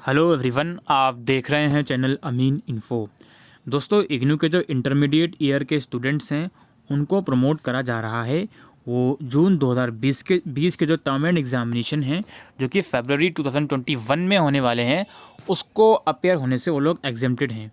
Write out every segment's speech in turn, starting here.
Hello everyone, आप देख रहे हैं चैनल अमीन इन्फो। दोस्तों, इग्नू के जो इंटरमीडिएट ईयर के स्टूडेंट्स हैं उनको प्रमोट करा जा रहा है। वो जून 2020 के जो टर्म एंड एग्जामिनेशन हैं जो कि फरवरी 2021 में होने वाले हैं, उसको अपेयर होने से वो लोग एग्जेम्प्टेड हैं।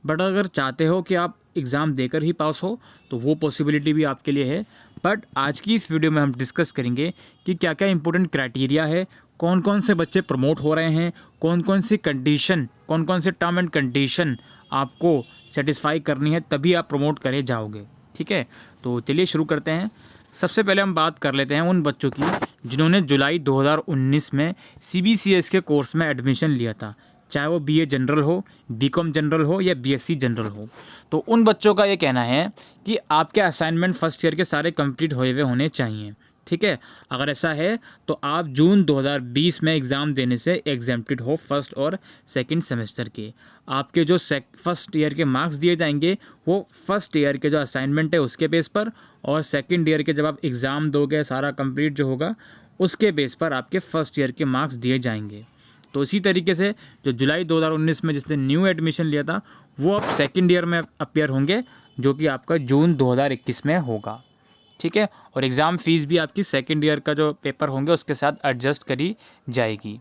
बट अगर चाहते हो कि आप एग्ज़ाम देकर ही पास हो तो वो पॉसिबिलिटी भी आपके लिए है। बट आज की इस वीडियो में हम डिस्कस करेंगे कि क्या क्या इंपॉर्टेंट क्राइटेरिया है, कौन कौन से बच्चे प्रमोट हो रहे हैं, कौन कौन सी कंडीशन, कौन कौन से टर्म एंड कंडीशन आपको सेटिस्फाई करनी है तभी आप प्रमोट करे जाओगे। ठीक है, तो चलिए शुरू करते हैं। सबसे पहले हम बात कर लेते हैं उन बच्चों की जिन्होंने जुलाई 2019 में CBCS के कोर्स में एडमिशन लिया था, चाहे वो BA जनरल हो, BCom जनरल हो या BSc जनरल हो। तो उन बच्चों का ये कहना है कि आपके असाइनमेंट फर्स्ट ईयर के सारे कंप्लीट हुए हुए होने चाहिए। ठीक है, अगर ऐसा है तो आप जून 2020 में एग्ज़ाम देने से एग्जेम्प्टेड हो फर्स्ट और सेकंड सेमेस्टर के। आपके जो फर्स्ट ईयर के मार्क्स दिए जाएंगे वो फर्स्ट ईयर के जो असाइनमेंट है उसके बेस पर, और सेकंड ईयर के जब आप एग्ज़ाम दोगे सारा कंप्लीट जो होगा उसके बेस पर आपके फर्स्ट ईयर के मार्क्स दिए जाएंगे। तो इसी तरीके से जो जुलाई 2019 में जिसने न्यू एडमिशन लिया था वो अब सेकंड ईयर में अपियर होंगे, जो कि आपका जून 2021 में होगा। ठीक है, और एग्ज़ाम फ़ीस भी आपकी सेकंड ईयर का जो पेपर होंगे उसके साथ एडजस्ट करी जाएगी।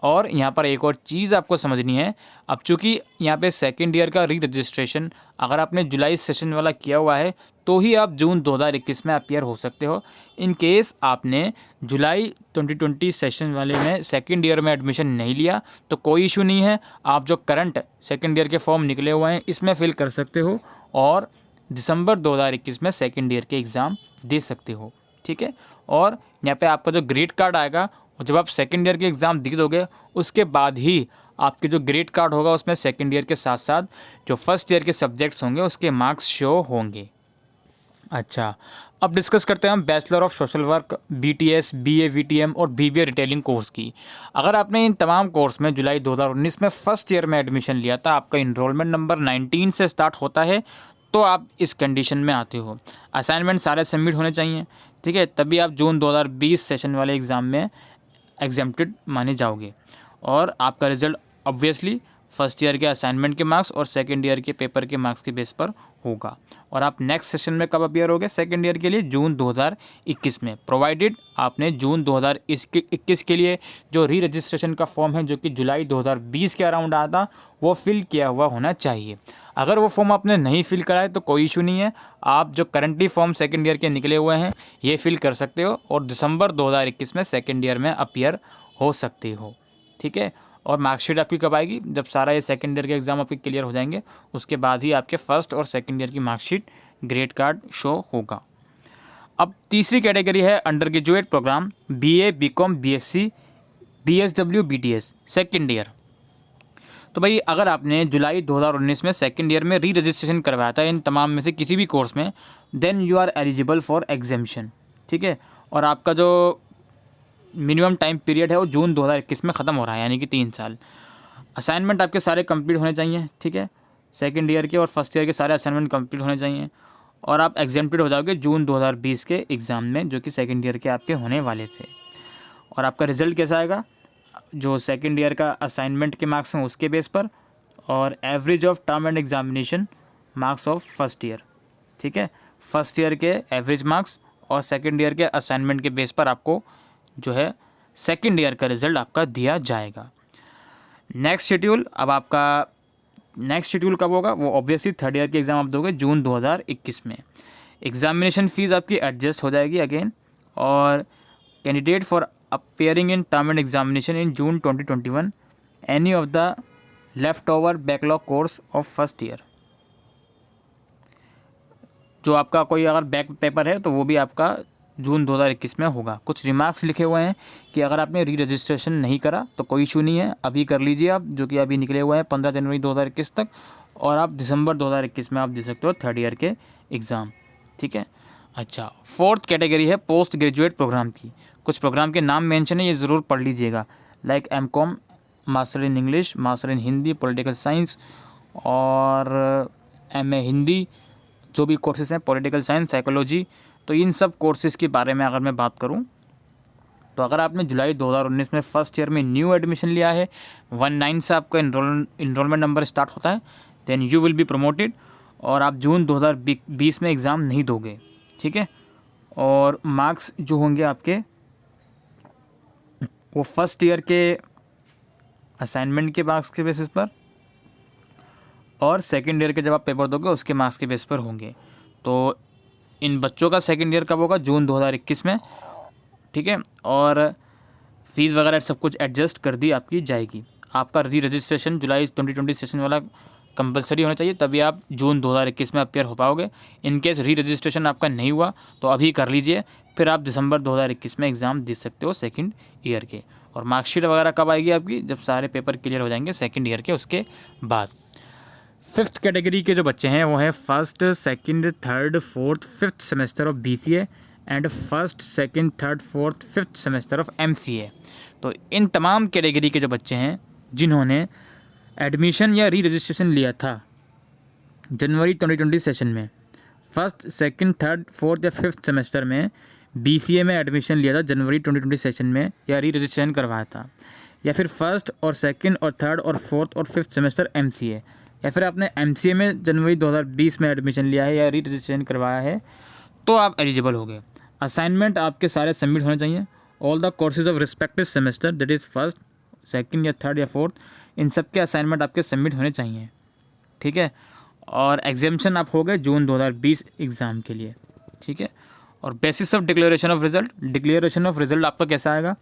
और यहाँ पर एक और चीज़ आपको समझनी है, अब चूँकि यहाँ पे सेकंड ईयर का री रजिस्ट्रेशन अगर आपने जुलाई सेशन वाला किया हुआ है तो ही आप जून 2021 में अपियर हो सकते हो। इन केस आपने जुलाई 2020 सेशन वाले में सेकंड ईयर में एडमिशन नहीं लिया तो कोई इशू नहीं है, आप जो करंट सेकंड ईयर के फॉर्म निकले हुए हैं इसमें फिल कर सकते हो और दिसंबर 2021 में सेकंड ईयर के एग्ज़ाम दे सकते हो। ठीक है, और यहाँ पे आपका जो ग्रेड कार्ड आएगा और जब आप सेकंड ईयर के एग्ज़ाम दे दोगे उसके बाद ही आपके जो ग्रेड कार्ड होगा उसमें सेकंड ईयर के साथ साथ जो फर्स्ट ईयर के सब्जेक्ट्स होंगे उसके मार्क्स शो होंगे। अच्छा, अब डिस्कस करते हैं हम bachelor of social work, BTS, BA VTM और BBA रिटेलिंग कोर्स की। अगर आपने इन तमाम कोर्स में जुलाई 2019 में फर्स्ट ईयर में एडमिशन लिया था, आपका इनरोलमेंट नंबर 19 से स्टार्ट होता है, तो आप इस कंडीशन में आते हो। असाइनमेंट सारे सबमिट होने चाहिए। ठीक है, तभी आप जून 2020 सेशन वाले एग्ज़ाम में एग्जेम्प्टेड माने जाओगे। और आपका रिजल्ट ऑब्वियसली फर्स्ट ईयर के असाइनमेंट के मार्क्स और सेकंड ईयर के पेपर के मार्क्स के बेस पर होगा। और आप नेक्स्ट सेशन में कब अपियर होगे सेकंड ईयर के लिए? जून 2021 में, प्रोवाइडेड आपने जून 2021 के लिए जो री रजिस्ट्रेशन का फॉर्म है जो कि जुलाई 2020 के अराउंड आया था वो फिल किया हुआ होना चाहिए। अगर वो फॉर्म आपने नहीं फिल कराए तो कोई इशू नहीं है, आप जो करंटली फॉर्म सेकंड ईयर के निकले हुए हैं ये फिल कर सकते हो और दिसंबर 2021 में सेकंड ईयर में अपियर हो सकते हो। ठीक है, और मार्कशीट आपकी कब आएगी? जब सारा ये सेकंड ईयर के एग्ज़ाम आपके क्लियर हो जाएंगे उसके बाद ही आपके फर्स्ट और सेकंड ईयर की मार्कशीट, ग्रेड कार्ड शो होगा। अब तीसरी कैटेगरी है under graduate programme, BA BCom BSc BSW BTS second year. तो भाई अगर आपने जुलाई 2019 में सेकंड ईयर में री रजिस्ट्रेशन करवाया था इन तमाम में से किसी भी कोर्स में, then you are eligible for exemption. ठीक है, और आपका जो मिनिमम टाइम पीरियड है वो जून 2021 में ख़त्म हो रहा है, यानी कि 3 साल। असाइनमेंट आपके सारे कंप्लीट होने चाहिए। ठीक है, सेकंड ईयर के और फर्स्ट ईयर के सारे असाइनमेंट कंप्लीट होने चाहिए और आप एग्जेम्प्टेड हो जाओगे जून 2020 के एग्ज़ाम में जो कि सेकंड ईयर के आपके होने वाले थे। और आपका रिज़ल्ट कैसा आएगा? जो सेकंड ईयर का असाइनमेंट के मार्क्स हैं उसके बेस पर और average of term end examination marks of first year. ठीक है, फर्स्ट ईयर के एवरेज मार्क्स और सेकंड ईयर के असाइनमेंट के बेस पर आपको जो है सेकंड ईयर का रिज़ल्ट आपका दिया जाएगा। नेक्स्ट शेड्यूल, अब आपका नेक्स्ट शेड्यूल कब होगा? वो ऑब्वियसली थर्ड ईयर के एग्ज़ाम आप दोगे जून 2021 में। एग्जामिनेशन फ़ीस आपकी एडजस्ट हो जाएगी अगेन। और candidate for appearing in term and examination in June 2021 any of the leftover backlog course of first year। जो आपका कोई अगर बैक पेपर है तो वो भी आपका जून 2021 में होगा। कुछ रिमार्क्स लिखे हुए हैं कि अगर आपने री रजिस्ट्रेशन नहीं करा तो कोई इशू नहीं है, अभी कर लीजिए आप, जो कि अभी निकले हुए हैं 15 जनवरी 2021 तक, और आप दिसंबर 2021 में आप दे सकते हो थर्ड ईयर के एग्ज़ाम। ठीक है, अच्छा, फोर्थ कैटेगरी है पोस्ट ग्रेजुएट प्रोग्राम की। कुछ प्रोग्राम के नाम मेंशन है, ये ज़रूर पढ़ लीजिएगा, like MCom, master in English, master in Hindi, political science और MA हिंदी, जो भी कोर्सेज़ हैं, पॉलिटिकल साइंस, साइकोलॉजी। तो इन सब कोर्सेज़ के बारे में अगर मैं बात करूं तो अगर आपने जुलाई 2019 में फर्स्ट ईयर में न्यू एडमिशन लिया है, 19 से आपका इनरोलमेंट नंबर स्टार्ट होता है, then you will be promoted और आप जून 2020 में एग्ज़ाम नहीं दोगे, ठीक है। और मार्क्स जो होंगे आपके वो फर्स्ट ईयर के असाइनमेंट के मार्क्स के बेसिस पर और सेकेंड ईयर के जब आप पेपर दोगे उसके मार्क्स के बेस पर होंगे। तो इन बच्चों का सेकेंड ईयर कब होगा? जून 2021 में, ठीक है। और फीस वगैरह सब कुछ एडजस्ट कर दी आपकी जाएगी। आपका रजिस्ट्रेशन जुलाई 2020 सेशन वाला कंपलसरी होना चाहिए, तभी आप जून 2021 में अपियर हो पाओगे। इन केस रजिस्ट्रेशन आपका नहीं हुआ तो अभी कर लीजिए, फिर आप दिसंबर 2021 में एग्ज़ाम दे सकते हो सेकंड ईयर के। और मार्कशीट वगैरह कब आएगी आपकी? जब सारे पेपर क्लियर हो जाएंगे सेकंड ईयर के, उसके बाद। फिफ्थ कैटेगरी के जो बच्चे हैं वो हैं first, second, third, fourth, fifth semester of BCA and first, second, third, fourth, fifth semester of MCA। तो इन तमाम कैटेगरी के जो बच्चे हैं जिन्होंने एडमिशन या रजिस्ट्रेशन लिया था जनवरी 2020 सेशन में, फर्स्ट, सेकंड, थर्ड, फोर्थ या फिफ्थ सेमेस्टर में BCA में एडमिशन लिया था जनवरी 2020 सेशन में या रजिस्ट्रेशन करवाया था, या फिर फर्स्ट और सेकंड और थर्ड और फोर्थ और फिफ्थ सेमेस्टर MCA, या फिर आपने MCA में जनवरी 2020 में एडमिशन लिया है या रजिस्ट्रेशन करवाया है, तो आप एलिजिबल हो गए। असाइनमेंट आपके सारे सबमिट होने चाहिए। All the courses of respective semester, that is first, second या थर्ड या फोर्थ, इन सब के असाइनमेंट आपके सबमिट होने चाहिए, ठीक है। और एग्जामिशन आप हो गए जून 2020 एग्ज़ाम के लिए, ठीक है। और basis of declaration of result, declaration of result आपका कैसा आएगा?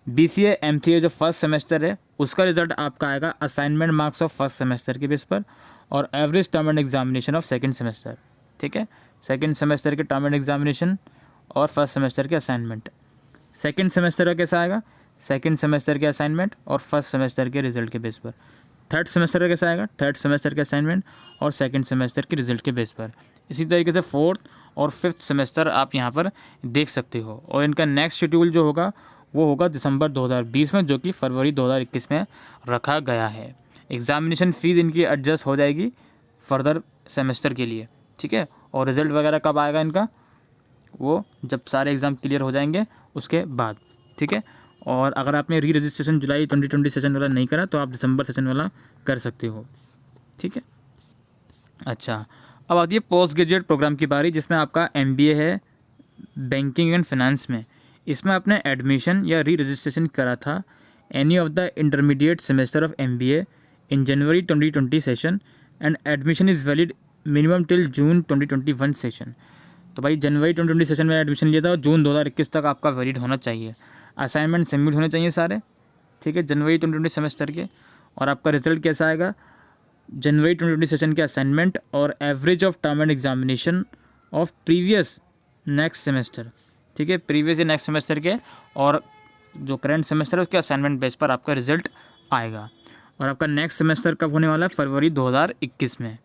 BCA MCA जो फर्स्ट सेमेस्टर है उसका रिजल्ट आपका आएगा assignment marks of first semester के बेस पर और average term end examination of second semester, ठीक है। सेकंड सेमेस्टर के टर्म एंड एग्जामिनेशन और फर्स्ट सेमेस्टर के असाइनमेंट। सेकंड सेमेस्टर का कैसा आएगा? सेकंड सेमेस्टर के असाइनमेंट और फर्स्ट सेमेस्टर के रिजल्ट के बेस पर। थर्ड सेमेस्टर का कैसा आएगा? थर्ड सेमेस्टर के असाइनमेंट और सेकंड सेमेस्टर के रिजल्ट के बेस पर। इसी तरीके से फोर्थ और फिफ्थ सेमेस्टर आप यहाँ पर देख सकते हो। और इनका नेक्स्ट शेड्यूल जो होगा वो होगा दिसंबर 2020 में, जो कि फरवरी 2021 में रखा गया है। एग्ज़ामिनेशन फ़ीस इनकी एडजस्ट हो जाएगी फर्दर सेमेस्टर के लिए, ठीक है। और रिज़ल्ट वगैरह कब आएगा इनका? वो जब सारे एग्ज़ाम क्लियर हो जाएंगे उसके बाद, ठीक है। और अगर आपने रजिस्ट्रेशन जुलाई 2020 सेशन वाला नहीं करा तो आप दिसंबर सेशन वाला कर सकते हो, ठीक है। अच्छा, अब आती है पोस्ट ग्रेजुएट प्रोग्राम की बारी, जिसमें आपका MBA है बैंकिंग एंड फाइनेंस में। इसमें आपने एडमिशन या रजिस्ट्रेशन करा था any of the intermediate semester of MBA in January 2020 session and admission is valid minimum till June 2021 session. तो भाई जनवरी 2020 सेशन में एडमिशन लिया था और जून 2021 तक आपका वैलिड होना चाहिए। असाइनमेंट सबमिट होने चाहिए सारे, ठीक है, जनवरी 2020 सेमेस्टर के। और आपका रिजल्ट कैसा आएगा? जनवरी 2020 सेशन के असाइनमेंट और average of term end examination of previous next semester, ठीक है, प्रीवियस या नेक्स्ट सेमेस्टर के और जो करंट सेमेस्टर है उसके असाइनमेंट बेस पर आपका रिजल्ट आएगा। और आपका नेक्स्ट सेमेस्टर कब होने वाला है? फरवरी 2021 में।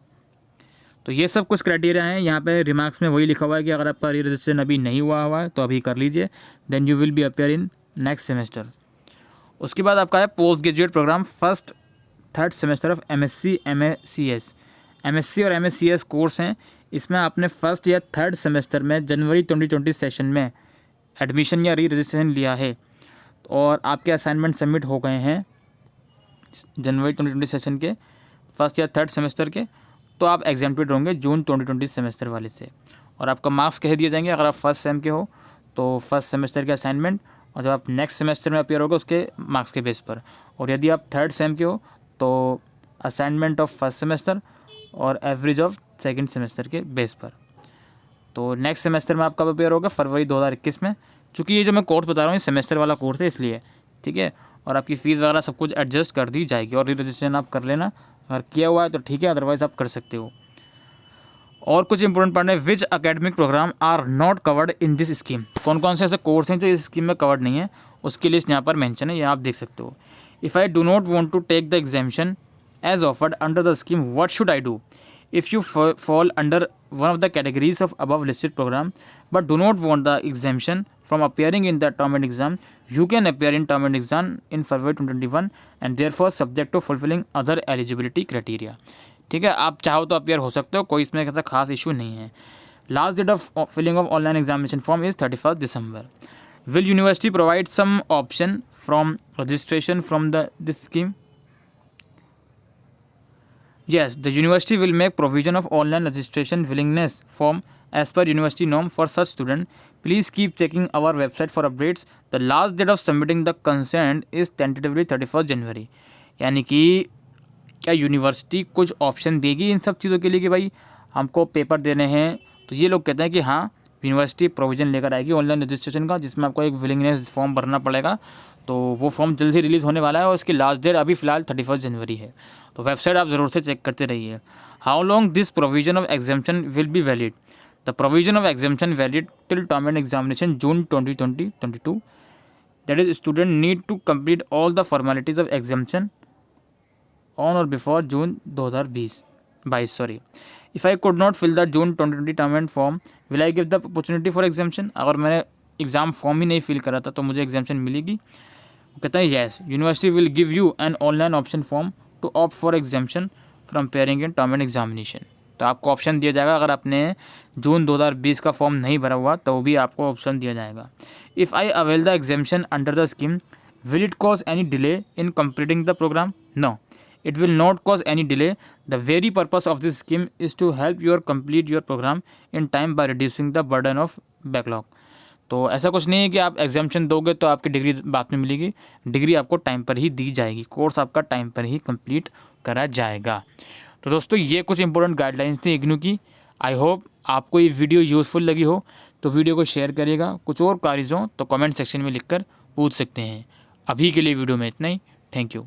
तो ये सब कुछ क्राइटेरिया हैं। यहाँ पे रिमार्क्स में वही लिखा हुआ है कि अगर आपका रजिस्ट्रेशन अभी नहीं हुआ है तो अभी कर लीजिए, then you will be appear in next semester. उसके बाद आपका है post graduate programme first third semester of MSc MScs। MSc और MScs कोर्स हैं। इसमें आपने फर्स्ट या थर्ड सेमेस्टर में जनवरी 2020 सेशन में एडमिशन या रजिस्ट्रेशन लिया है और आपके असाइनमेंट सबमिट हो गए हैं जनवरी 2020 सेशन के फर्स्ट या थर्ड सेमेस्टर के, तो आप एग्जाम्प्टेड होंगे जून 2020 सेमेस्टर वाले से। और आपका मार्क्स कह दिए जाएंगे। अगर आप फर्स्ट सेम के हो तो फर्स्ट सेमेस्टर के असाइनमेंट, और जब आप नेक्स्ट सेमेस्टर में अपियर होगा उसके मार्क्स के बेस पर। और यदि आप थर्ड सेम के हो तो असाइनमेंट ऑफ फर्स्ट सेमेस्टर और एवरेज ऑफ सेकंड सेमेस्टर के बेस पर। तो नेक्स्ट सेमेस्टर में आप कब अपियर होगा? फरवरी 2021 में। चूँकि ये जो मैं कोर्स बता रहा हूँ ये सेमेस्टर वाला कोर्स है इसलिए, ठीक है। और आपकी फ़ीस वगैरह सब कुछ एडजस्ट कर दी जाएगी और रजिस्ट्रेशन आप कर लेना, अगर किया हुआ है तो ठीक है, अदरवाइज़ आप कर सकते हो। और कुछ इंपॉर्टेंट पॉइंट है, which academic programme are not covered in this scheme. कौन कौन से ऐसे कोर्स हैं जो इस स्कीम में कवर्ड नहीं है, उसकी लिस्ट यहाँ पर मेंशन है, ये आप देख सकते हो। If I do not want to take the examination as offered under the scheme, what should I do? If you fall under one of the categories of above listed program but do not want the exemption from appearing in the term and exam, you can appear in term and exam in February 2021 and therefore subject to fulfilling other eligibility criteria। ठीक है, आप चाहो तो appear हो सकते हो, कोई इसमें ऐसा खास इशू नहीं है। Last date of filling of online examination form is 31 दिसंबर। Will university provide some option from registration from this scheme? Yes, the university will make provision of online registration willingness form as per university norm for such student. Please keep checking our website for updates. The last date of submitting the consent is tentatively 31st January. यानी कि क्या university कुछ option देगी इन सब चीज़ों के लिए कि भाई हमको पेपर देने हैं, तो ये लोग कहते हैं कि हाँ यूनिवर्सिटी प्रोविज़न लेकर आएगी ऑनलाइन रजिस्ट्रेशन का, जिसमें आपको एक विलिंगनेस फॉर्म भरना पड़ेगा। तो वो फॉर्म जल्द ही रिलीज़ होने वाला है और उसकी लास्ट डेट अभी फ़िलहाल 31 जनवरी है। तो वेबसाइट आप ज़रूर से चेक करते रहिए। How long this provision of examination will be valid? The provision of examination valid till term end examination June 2022। That is student need to complete all the formalities of examination on or before June 2022 sorry. If I could not fill the June 2020 term and form, will I give the opportunity for exemption? अगर मैंने exam form ही नहीं fill करा था तो मुझे एग्जामेशन मिलेगी? कहता है yes, university will give you an online option form to opt for examination from appearing in term end examination. तो आपको ऑप्शन दिया जाएगा, अगर आपने जून 2020 का फॉर्म नहीं भरा हुआ तो भी आपको ऑप्शन दिया जाएगा। If I avail the examination under the scheme, will it cause any delay in completing the programme? No, it will not cause any delay. The very purpose of this scheme is to help you complete your program in time by reducing the burden of backlog. तो ऐसा कुछ नहीं है कि आप एग्जामेशन दोगे तो आपकी डिग्री बाद में मिलेगी। डिग्री आपको टाइम पर ही दी जाएगी, कोर्स आपका टाइम पर ही कंप्लीट करा जाएगा। तो दोस्तों ये कुछ इंपॉर्टेंट गाइडलाइंस थी इग्नू की। आई होप आपको ये वीडियो यूज़फुल लगी हो, तो वीडियो को शेयर करिएगा। कुछ और क्वेरीज हो तो कमेंट सेक्शन में लिखकर पूछ सकते हैं। अभी के लिए वीडियो में इतना ही। Thank you.